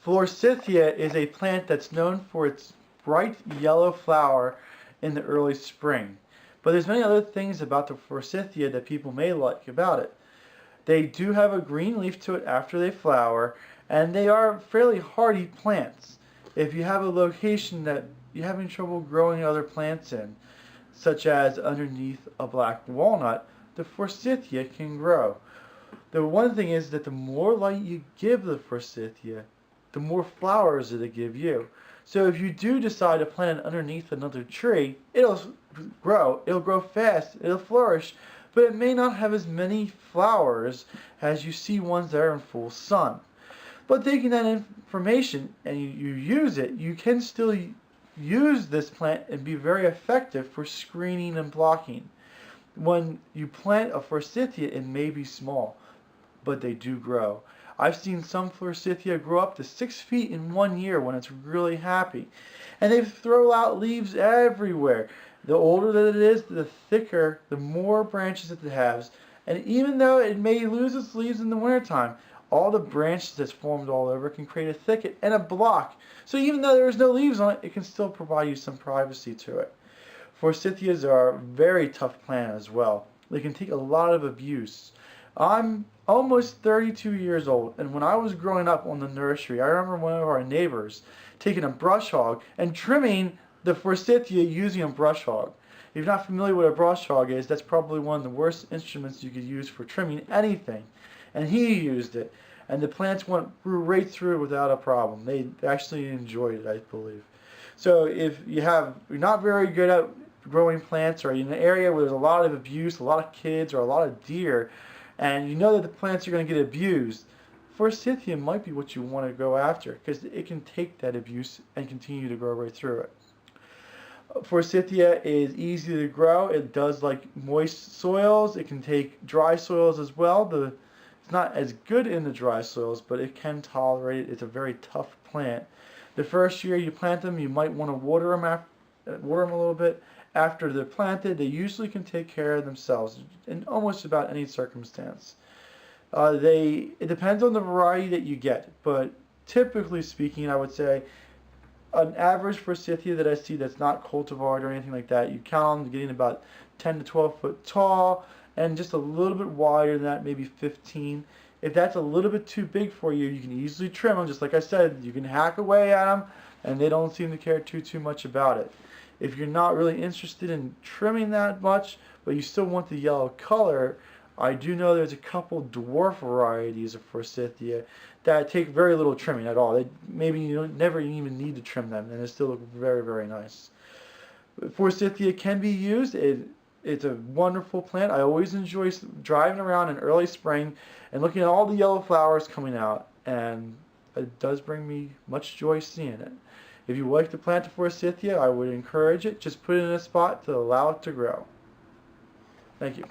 Forsythia is a plant that's known for its bright yellow flower in the early spring. But there's many other things about the Forsythia that people may like about it. They do have a green leaf to it after they flower, and they are fairly hardy plants. If you have a location that you're having trouble growing other plants in, such as underneath a black walnut, the Forsythia can grow. The one thing is that the more light you give the Forsythia, the more flowers it'll give you. So if you do decide to plant it underneath another tree, it'll grow fast, it'll flourish, but it may not have as many flowers as you see ones that are in full sun. But taking that information and you use it, you can still use this plant and be very effective for screening and blocking. When you plant a Forsythia, it may be small, but they do grow. I've seen some Forsythia grow up to 6 feet in 1 year when it's really happy. And they throw out leaves everywhere. The older that it is, the thicker, the more branches it has. And even though it may lose its leaves in the wintertime, all the branches that's formed all over can create a thicket and a block. So even though there's no leaves on it, it can still provide you some privacy to it. Forsythias are a very tough plant as well. They can take a lot of abuse. I'm almost 32 years old, and when I was growing up on the nursery, I remember one of our neighbors taking a brush hog and trimming the Forsythia using a brush hog. If you're not familiar with what a brush hog is, that's probably one of the worst instruments you could use for trimming anything. And he used it, and the plants grew right through without a problem. They actually enjoyed it, I believe. So if you're not very good at growing plants, or in an area where there's a lot of abuse, a lot of kids, or a lot of deer, and you know that the plants are going to get abused, Forsythia might be what you want to go after, because it can take that abuse and continue to grow right through it. Forsythia is easy to grow. It does like moist soils. It can take dry soils as well. It's not as good in the dry soils, but it can tolerate it. It's a very tough plant. The first year you plant them, you might want to water them a little bit. After they're planted, they usually can take care of themselves in almost about any circumstance. It depends on the variety that you get, but typically speaking, I would say an average Forsythia that I see that's not cultivared or anything like that, you count on getting about 10 to 12 foot tall and just a little bit wider than that, maybe 15. If that's a little bit too big for you, you can easily trim them. Just like I said, you can hack away at them, and they don't seem to care too much about it. If you're not really interested in trimming that much, but you still want the yellow color, I do know there's a couple dwarf varieties of Forsythia that take very little trimming at all. Maybe you don't never even need to trim them, and they still look very, very nice. Forsythia can be used. It's a wonderful plant. I always enjoy driving around in early spring and looking at all the yellow flowers coming out, and it does bring me much joy seeing it. If you like to plant a Forsythia, I would encourage it. Just put it in a spot to allow it to grow. Thank you.